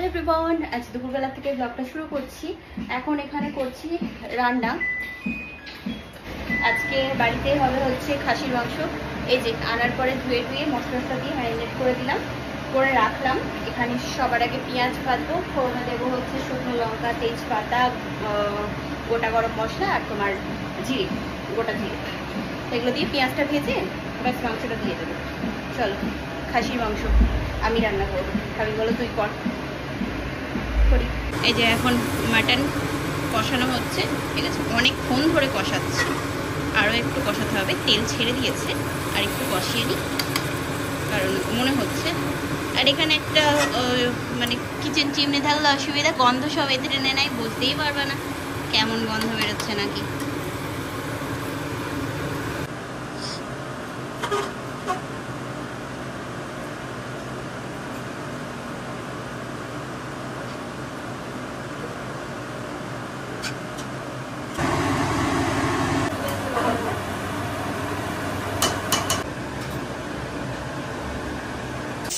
Everyone, আজ দুপুরবেলা থেকে ব্লগটা শুরু করছি। এখন এখানে করছি রান্না। আজকে বাড়িতে হবে হচ্ছে খাসির মাংস। এই যে আনার পরে ধুয়ে মশলা দিয়ে ম্যারিনেট করে দিলাম, করে রাখলাম। এখানে সবার আগে পেঁয়াজ ভাজবো, ফোড়নে দেবো হচ্ছে শুকনো লঙ্কা, তেজপাতা, গোটা গরম মশলা আর তোমার জিরে, গোটা জিরে। এগুলো দিয়ে পেঁয়াজটা ভেজে ব্যাস মাংসটা দিয়ে দেবো। চলো, খাসির মাংস আমি রান্না করবো। আমি বলো তুই কর। এই যে এখন মাটন কষানো হচ্ছে, ঠিক আছে? অনেকক্ষণ ধরে কষাচ্ছি, আরও একটু কষাতে হবে। তেল ছেড়ে দিয়েছে, আর একটু কষিয়ে নিই, কারণ মনে হচ্ছে। আর এখানে একটা মানে কিচেন চিমনি থাকলে অসুবিধা, গন্ধ সব এতে টেনে নেয়, বুঝতেই পারবে না কেমন গন্ধ বেরোচ্ছে নাকি।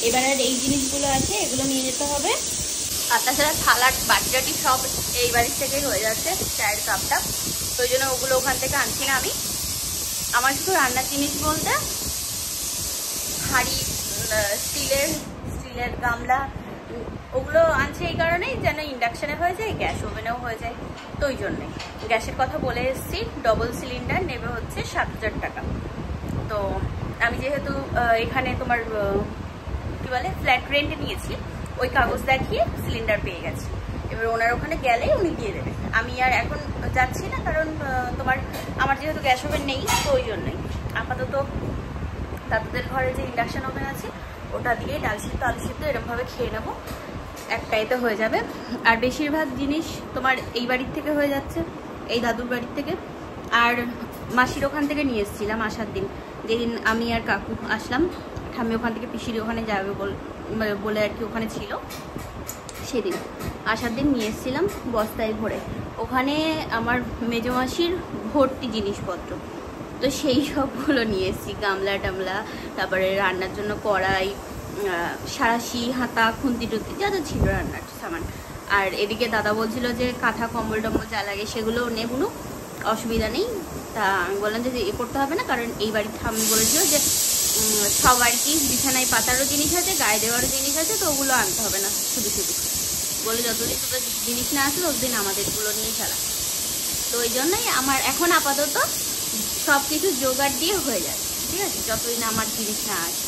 এবার আর এই জিনিসগুলো আছে, এগুলো নিয়ে যেতে হবে। আর তাছাড়া থালার বাটি সব এই বাড়ির থেকেই হয়ে যাচ্ছে, চায়ের কাপটা। তো ওই জন্য ওগুলো ওখান থেকে আনছি না আমি। আমার শুধু রান্নার জিনিস বলতে হাঁড়ি, স্টিলের গামলা, ওগুলো আনছে এই কারণেই যেন ইন্ডাকশানে হয়ে যায়, গ্যাস ওভেনেও হয়ে যায়। তো ওই জন্যই গ্যাসের কথা বলে এসেছি। ডবল সিলিন্ডার নেবে হচ্ছে 7,000 টাকা। তো আমি যেহেতু এখানে তোমার কি বলে ফ্ল্যাট রেন্টে নিয়েছি, ওই কাগজ দেখিয়ে সিলিন্ডার পেয়ে গেছি। এবার ওনার ওখানে গেলে উনি দিয়ে দেবে। আমি আর এখন যাচ্ছি না, কারণ আমার যেহেতু গ্যাস ওভেন নেই, তো ওই জন্যই আপাতত দাদুদের ঘরে যে ইন্ডাকশান ওভেন আছে ওটা দিয়ে ডাল সিদ্ধ, আলু সিদ্ধ এরকমভাবে খেয়ে নেবো, একটাইতে হয়ে যাবে। আর বেশিরভাগ জিনিস তোমার এই বাড়ির থেকে হয়ে যাচ্ছে, এই দাদুর বাড়ির থেকে। আর মাসির ওখান থেকে নিয়ে এসেছিলাম আসার দিন, যেদিন আমি আর কাকু আসলাম। ঠাম্মি ওখান থেকে পিসির ওখানে যাবে বলে আর কি ওখানে ছিল, সেদিন আসার দিন নিয়ে এসেছিলাম বস্তায় ভরে। ওখানে আমার মেজো মাসির ভর্তি জিনিসপত্র, তো সেই সবগুলো নিয়ে এসেছি। গামলা টামলা, তারপরে রান্নার জন্য কড়াই, সাঁড়াশি, হাতা, খুন্তি টুন্তি যা যা ছিল রান্নার সামান। আর এদিকে দাদা বলছিল যে কাঁথা কম্বল টম্বল যা লাগে সেগুলো নেবুনো, অসুবিধা নেই। তা আমি বললাম যে এ করতে হবে না, কারণ এই বাড়ির ঠাম্মি বলেছিল যে সব আর কি বিছানায় পাতারও জিনিস আছে, গায়ে দেওয়ারও জিনিস আছে, তো ওগুলো আনতে হবে না শুধু শুধু। বলে যতদিন তোদের জিনিস না আসলে ততদিন আমাদেরগুলো নিয়ে চালা। তো ওই জন্যই আমার এখন আপাতত সব কিছু জোগাড় দিয়ে হয়ে যাচ্ছে, ঠিক আছে, যতদিন আমার জিনিস না আসে।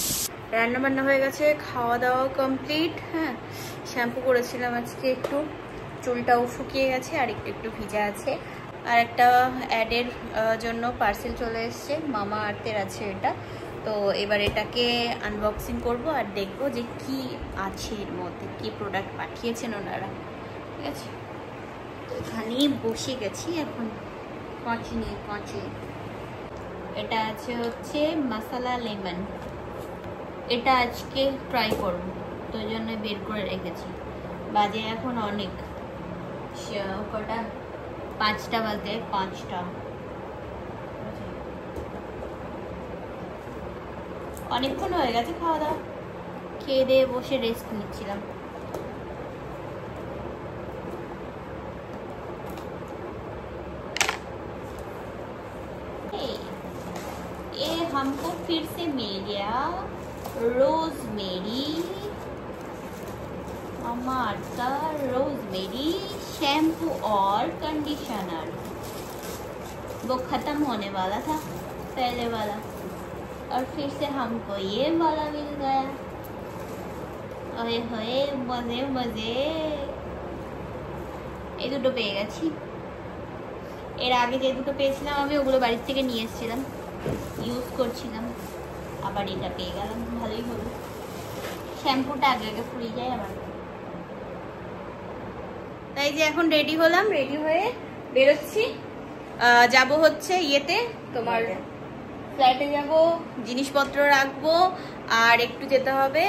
রান্নাবান্না হয়ে গেছে, খাওয়া দাওয়া কমপ্লিট। হ্যাঁ, শ্যাম্পু করেছিলাম আজকে, একটু চুলটাও শুকিয়ে গেছে, আর একটু ভিজা আছে। আর একটা অ্যাডের জন্য পার্সেল চলে এসছে, মামা আর্থের আছে এটা। তো এবার এটাকে আনবক্সিং করব আর দেখবো যে কি আছে এর মধ্যে, কি প্রোডাক্ট পাঠিয়েছেন ওনারা, ঠিক আছে? তো এখানেই বসে গেছি এখন, কাঁচি। এটা আছে হচ্ছে মশলা লেমন, এটা আজকে ট্রাই করব, তো ওই জন্য বের করে রেখেছি। বাজে এখন অনেক, কটা 5টা বাজে, 5টা। অনেকক্ষণ হয়ে গেছে খাওয়া দাওয়া, খেয়ে দিয়ে বসে রেস্ট নিচ্ছিলাম। ये हमको फिर से मिल गया रोजमेरी, मामाअर्थ का रोजमेरी शैम्पू और कंडीशनर। वो खत्म होने वाला था पहले वाला, और फिर से हमको ये वाला मिल गया। ओए होए, मजे मजे। এই দুটো পেয়ে গেছি। এর আগে যে দুটো পেয়েছিলাম আমি, ওগুলো বাড়ির থেকে নিয়ে এসেছিলাম, ইউজ করছিলাম। আবার এটা পেয়ে গেলাম, ভালোই হলো। শ্যাম্পুটা আগে ফুরিয়ে যায় আমার। তাই যে এখন রেডি হলাম, রেডি হয়ে বেরোচ্ছি। যাব হচ্ছে ইয়েতে, তোমার ফ্ল্যাটে যাব, জিনিসপত্র রাখবো। আর একটু যেতে হবে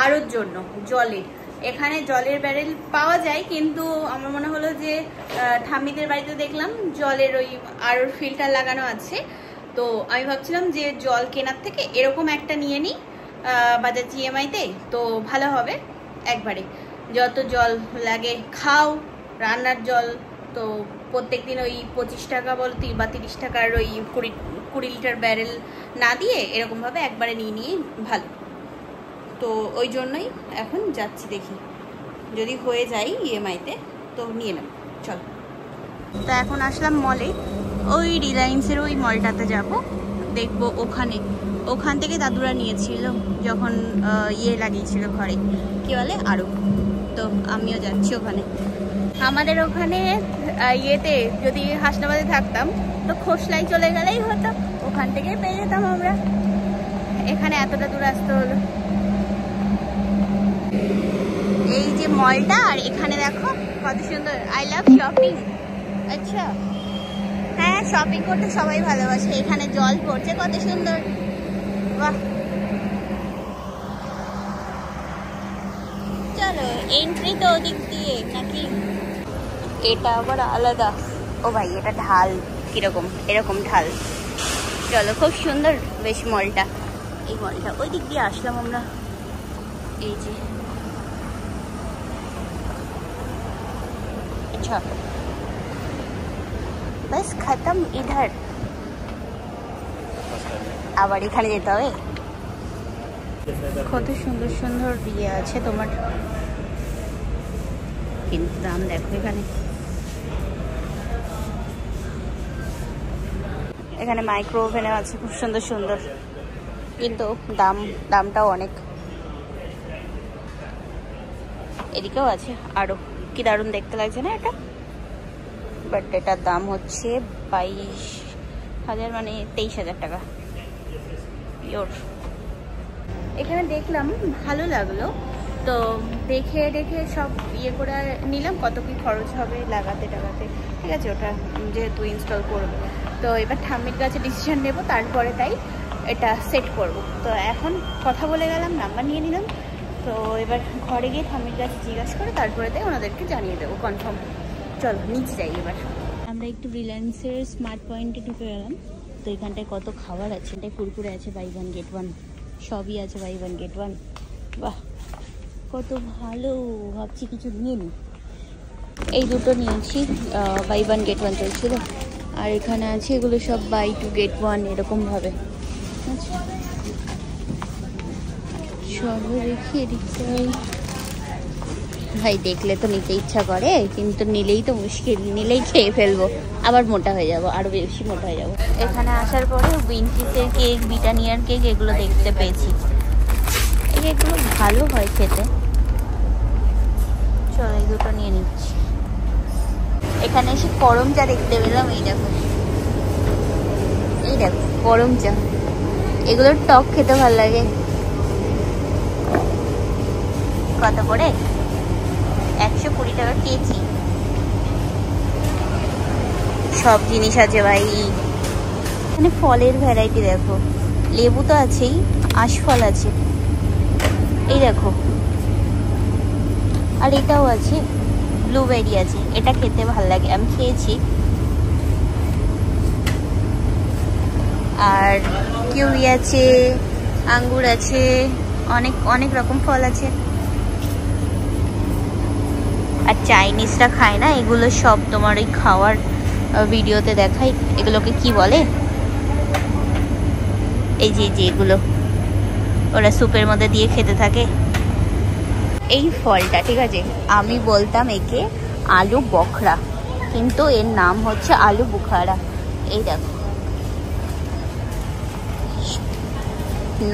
আরোর জন্য জলের। এখানে জলের ব্যারেল পাওয়া যায়, কিন্তু আমার মনে হলো যে ঠাম্মিদের বাড়িতে দেখলাম জলের ওই আরোর ফিল্টার লাগানো আছে। তো আমি ভাবছিলাম যে জল কেনার থেকে এরকম একটা নিয়ে নিই বাজাজ ইএমআইতে, তো ভালো হবে একবারে। যত জল লাগে খাও, রান্নার জল তো প্রত্যেক দিন ওই 25 টাকা বল বা 30 টাকার ওই 20 লিটার ব্যারেল না দিয়ে এরকমভাবে একবারে নিয়ে ভালো। তো ওই জন্যই এখন যাচ্ছি, দেখি যদি হয়ে যায় ইএমআইতে তো নিয়ে নেব। চল, তো এখন আসলাম মলে, ওই রিলায়েন্সের ওই মলটাতে যাব, দেখবো ওখান থেকে দাদুরা নিয়েছিল যখন লাগিয়েছিল ঘরে, কি বলে আরও, তো আমিও যাচ্ছি ওখানে। আমাদের ওখানে ইয়েতে যদি হাসনাবাদে থাকতাম তো খোসলাই চলে গেলেই হতো, ওখান থেকেই পেয়ে যেতাম আমরা, এখানে এতটা দূর আসতে হলো। এই যে মলটা, আর এখানে দেখো কত সুন্দর, আই লাভ শপিং। আচ্ছা হ্যাঁ, শপিং করতে সবাই ভালোবাসে। এখানে জল পড়ছে কত সুন্দর, বাহ। চলো, এন্ট্রি তো ওদিক দিয়ে নাকি, এটা আবার আলাদা। ও ভাই, এটা ঢাল কিরকম, এরকম ঢাল। চলো, খুব সুন্দর বেশ মলটা। এই মলটা ওই দিক দিয়ে আসলাম আমরা, এই যে। আচ্ছা, বাস খতম ইধার, আবার এখানে যেতে হবে। কত সুন্দর সুন্দর ইয়ে আছে তোমার, কিন্তু দাম দেখো এখানে। এখানে মাইক্রো ওভেনও আছে খুব সুন্দর সুন্দর, কিন্তু দামটাও অনেক। এদিকেও আছে আরো, কি দারুণ দেখতে লাগছে না এটা, বাট এটার দাম হচ্ছে 22,000, মানে 23,000 টাকা পিওর। এখানে দেখলাম ভালো লাগলো, তো দেখে সব ইয়ে করে নিলাম, কত কি খরচ হবে লাগাতে টাগাতে, ঠিক আছে, ওটা যেহেতু ইনস্টল করবো। তো এবার ঠাম্মির কাছে ডিসিশন নেব, তারপরে তাই এটা সেট করব। তো এখন কথা বলে গেলাম, নাম্বার নিয়ে নিলাম, তো এবার ঘরে গিয়ে ঠাম্মির কাছে জিজ্ঞাসা করে তারপরে তাই ওনাদেরকে জানিয়ে দেবো কনফার্ম। চলো নিচে যাই এবার। আমরা একটু রিলায়েন্সের স্মার্ট পয়েন্টে ঢুকে গেলাম, তো এখানটায় কত খাবার আছে, এটাই কুরকুরে আছে বাই 1 get 1, সবই আছে বাই 1 get 1। বাহ, কত ভালো, ভাবছি কিছু নিয়ে নিই। এই দুটো নিয়েছি, বাই 1 get 1 চলছিল, আর এখানে আছে এগুলো সব বাই 2 get 1 এরকমভাবে। আচ্ছা, চলো দেখি এদিকে। ভাই দেখলে তো নিতে ইচ্ছা করে, কিন্তু নিলেই তো মুশকিল, নিলেই খেয়ে ফেলবো, আবার মোটা হয়ে যাবো, আরো বেশি মোটা হয়ে যাবো। এখানে আসার পরে উইনকিসের কেক, ব্রিটানিয়ার কেক এগুলো দেখতে পেয়েছি, এই কেকগুলো ভালো হয় খেতে। চলো এই দুটো নিয়ে নিচ্ছি। এখানে এসে করম চা দেখতে পেলাম, এই দেখো করম চা, এগুলোর টক খেতে ভালো লাগে। কত করে? 120 টাকা কেজি। সব জিনিস আছে ভাই, এখানে ফলের ভ্যারাইটি দেখো, লেবু তো আছেই, আশফল আছে, এই দেখো, আর এটাও আছে, ব্লুবেরি আছে, এটা খেতে ভালো লাগে, আমি খেয়েছি। আর কিউই আছে, আঙ্গুর আছে, অনেক রকম ফল আছে। আর চাইনিজরা খায় না এগুলো, সব তোমার ওই খাওয়ার ভিডিওতে দেখাই, এগুলোকে কি বলে, এই যে এগুলো ওরা স্যুপের মধ্যে দিয়ে খেতে থাকে। এই ফলটা, ঠিক আছে, আমি বলতাম একে আলু বখরা, কিন্তু এর নাম হচ্ছে আলু বুখারা। এই দেখো,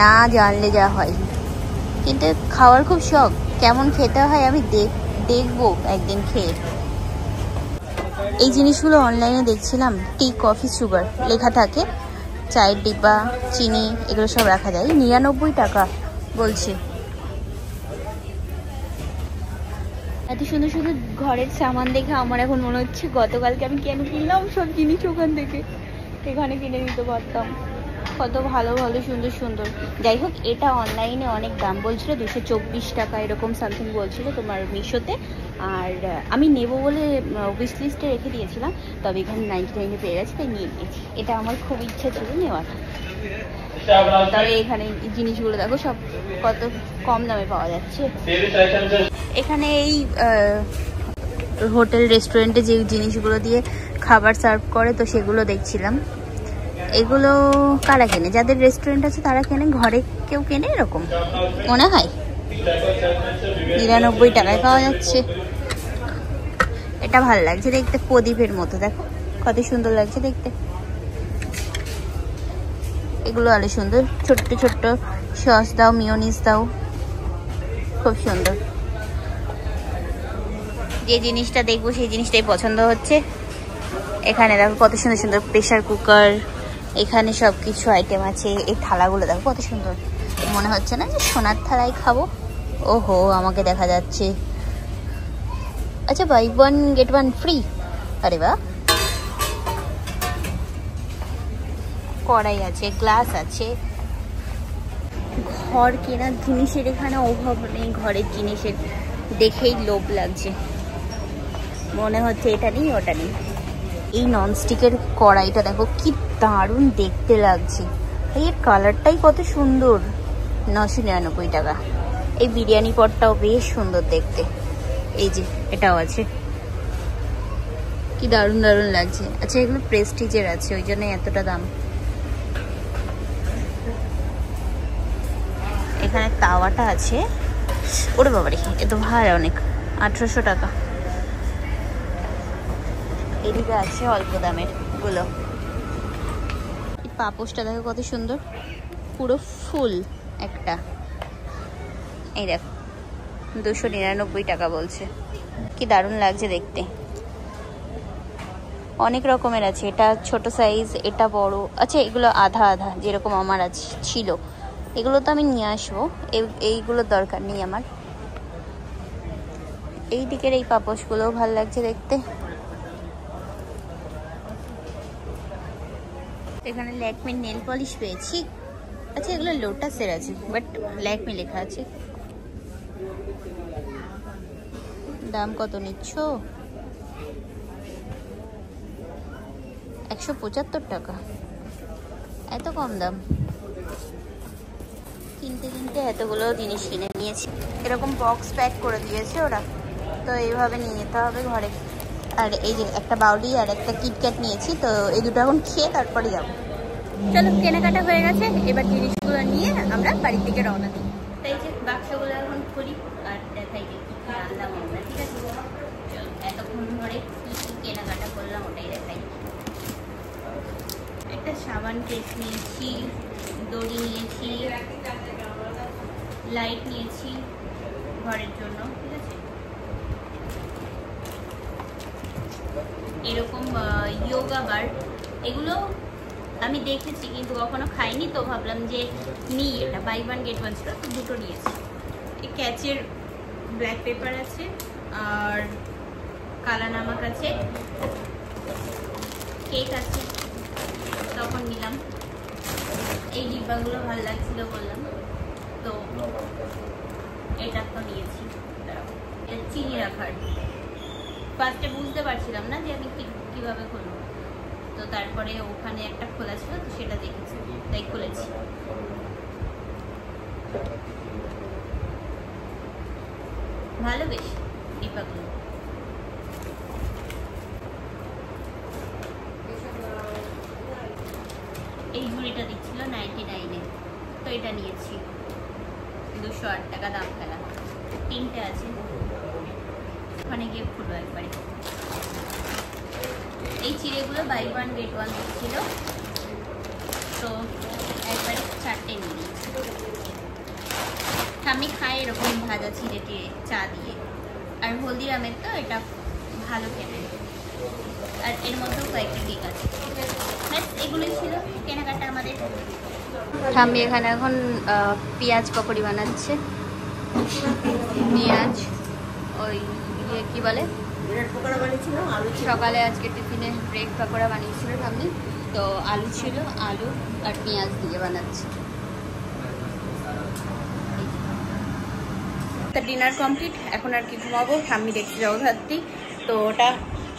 না জানলে যা হয়, কিন্তু খাওয়ার খুব শখ, কেমন খেতে হয় আমি দেখবো একদিন খেয়ে। এই জিনিসগুলো অনলাইনে দেখছিলাম, টি, কফি, সুগার লেখা থাকে, চায়ের ডিব্বা, চিনি এগুলো সব রাখা যায়, 99 টাকা বলছে। এত সুন্দর সুন্দর ঘরের সামান দেখে আমার এখন মনে হচ্ছে গতকালকে আমি কেন কিনলাম সব জিনিস ওখান থেকে, এখানে কিনে নিতে পারতাম। কত ভালো ভালো সুন্দর সুন্দর। যাই হোক, এটা অনলাইনে অনেক দাম বলছিল, 224 টাকা এরকম সামথিং বলছিল তোমার মিশোতে। আর আমি নেব বলে উইশ লিস্টে রেখে দিয়েছিলাম, তবে এখানে 99-এ পেয়ে গেছে, তাই নিয়ে নিয়েছি। এটা আমার খুব ইচ্ছা ছিল নেওয়ার। তবে এখানে জিনিসগুলো দেখো সব কত কম দামে পাওয়া যাচ্ছে। এখানে এই হোটেল রেস্টুরেন্টে যে জিনিসগুলো দিয়ে খাবার সার্ভ করে তো সেগুলো দেখছিলাম। এগুলো কারা কেনে? যাদের রেস্টুরেন্ট আছে তারা কেনে, ঘরে কেউ কেনে এরকম মনে হয়। 99 টাকায় পাওয়া যাচ্ছে। এটা ভালো লাগছে দেখতে, প্রদীপের মতো, দেখো কত সুন্দর লাগছে দেখতে। এগুলো আরো সুন্দর, ছোট্ট ছোট্ট সস দাও, মিওনিজ দাও, খুব সুন্দর। যে জিনিসটা দেখবো সেই জিনিসটাই পছন্দ হচ্ছে। এখানে দেখো কত সুন্দর সুন্দর প্রেসার কুকার, এখানে সব কিছু আইটেম আছে। এই থালাগুলো দেখো কত সুন্দর, মনে হচ্ছে না যে সোনার থালায় খাবো। ওহো, আমাকে দেখা যাচ্ছে। আচ্ছা, বাই 1 get 1 ফ্রি। আরে বাহ। কড়াই আছে, গ্লাস আছে। ঘর কেনার জিনিসের এখানে অভাব নেই, ঘরের জিনিসের দেখেই লোভ লাগছে, মনে হচ্ছে এটা নেই ওটা নেই। এই ননস্টিকের কড়াইটা দেখো কি দারুণ দেখতে লাগছে, এর কালারটাই কত সুন্দর। 999 টাকা। এই বিরিয়ানি পটটাও বেশ সুন্দর দেখতে। এই যে এটাও আছে, কি দারুণ দারুণ লাগছে। আচ্ছা, এগুলো প্রেস্টিজের আছে, ওই জন্য এতটা দাম। এখানে তাওয়াটা আছে, ওরে বাবারে, এ তো ভাই অনেক, 1800 টাকা। এদিকে আছে অল্প দামের গুলো। এই পাপোশটা দেখো কত সুন্দর, পুরো ফুল একটা। এই দেখো 299 টাকা বলছে, কি দারুণ লাগছে দেখতে। অনেক রকমের আছে, এটা ছোট সাইজ, এটা বড়। আচ্ছা, এগুলো আধা আধা যেরকম আমার আছে ছিল, এগুলো তো আমি নিয়ে আসবো, এইগুলোর দরকার নেই আমার। এই দিকের এই পাপোশগুলোও ভালো লাগছে দেখতে। এখানে ল্যাকমি নেল পলিশ পেয়েছি। আচ্ছা, এগুলো লোটাসের আছে, বাট ল্যাকমি লেখা আছে। দাম কত নিচ্ছ? 175 টাকা, এত কম দাম। কিনতে কিনতে এতগুলো জিনিস কিনে নিয়েছি। এরকম বক্স প্যাক করে দিয়েছে ওরা, তো এইভাবে নিয়ে যেতে হবে ঘরে। আর এই যে একটা বাউলি আর একটা কিটক্যাট নিয়েছি, তো এই দুটো এখন খেয়ে তারপরে যাবো। চলো, কেনাকাটা হয়ে গেছে, এবার জিনিসগুলো নিয়ে আমরা বাড়ির দিকে রওনা দিই। তাই যে বাক্সগুলো এখন খুলি আর দেখাই যে কি আনলাম আমরা, ঠিক আছে? চলো, এতক্ষণ ধরে কি কি কেনাকাটা করলাম ওটাই দেখাই। একটা সাবান কেস নিয়েছি, দড়ি নিয়েছি, লাইট নিয়েছি ঘরের জন্য, ঠিক আছে? এরকম যোগা বার, এগুলো আমি দেখেছি কিন্তু কখনো খাইনি, তো ভাবলাম যে নিই। এটা বাই 1 get 1 ছিল, তো দুটো নিয়েছি। এই ক্যাচের ব্ল্যাক পেপার আছে আর কালা নামাক আছে, কেক আছে, তখন নিলাম। এই ডিব্বাগুলো ভালো লাগছিল বললাম, তো এটা তো নিয়েছি। এটা চিনি রাখার, ফার্স্টে বুঝতে পারছিলাম না যে আমি কীভাবে খুলবো, তো তারপরে ওখানে একটা খোলা ছিল, তো সেটা দেখেছি তাই খুলেছি। ভালো বেশ ডিব্বাগুলো। এই ঝুড়িটা দিচ্ছিল 99-এ, তো এটা নিয়েছি। 208 টাকা দাম ফেলা। 3টে আছে, ওখানে গিয়ে খুলবো একবারে। এই চিড়েগুলো বাই 1 get 1 ছিল, তো একবারে 4টে নিয়ে নিয়েছি। আমি খাই এরকম ভাজা চিড়ে টিড়ে চা দিয়ে। আর হলদিরামের তো এটা ভালো কেনে, আর এর মধ্যেও কয়েকটা কেক আছে। ব্যাস, এগুলোই ছিল কেনাকাটা আমাদের। আমি এখানে এখন পেঁয়াজ পকোড়ি বানাচ্ছে। পেঁয়াজ ওই ইয়ে কী বলে, ব্রেড পকোড়া বানিয়েছিল। সকালে আজকে টিফিনে ব্রেড পকোড়া বানিয়েছিল ঠাম্মি, তো আলু ছিল, আলু আর পেঁয়াজ দিয়ে বানাচ্ছে। ডিনার কমপ্লিট, এখন আর কি ঘুমাবো। ঠাম্মি দেখতে জগদ্ধাত্রী, তো ওটা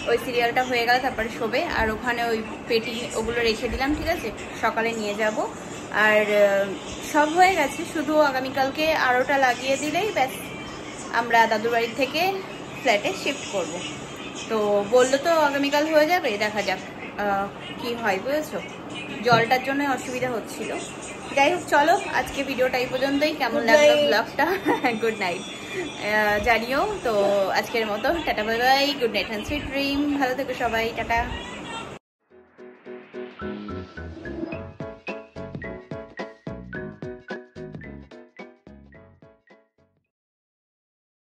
ওই সিরিয়ালটা হয়ে গেল, তারপরে শোবে। আর ওখানে ওই পেটি ওগুলো রেখে দিলাম, ঠিক আছে? সকালে নিয়ে যাব। আর সব হয়ে গেছে, শুধু আগামীকালকে আরোটা লাগিয়ে দিলেই ব্যাস আমরা দাদুর বাড়ি থেকে ফ্ল্যাটে শিফট করব। তো বললো তো আগামীকাল হয়ে যাবে, দেখা যাক কি হয়, বুঝেছো? জলটার জন্য অসুবিধা হচ্ছিল। যাই হোক, চলো আজকে ভিডিওটা এই পর্যন্তই। কেমন লাগলো ব্লগটা? গুড নাইট জানিও। তো আজকের মতো tata bye bye, good night and sweet dream, ভালো থেকো সবাই, টাটা।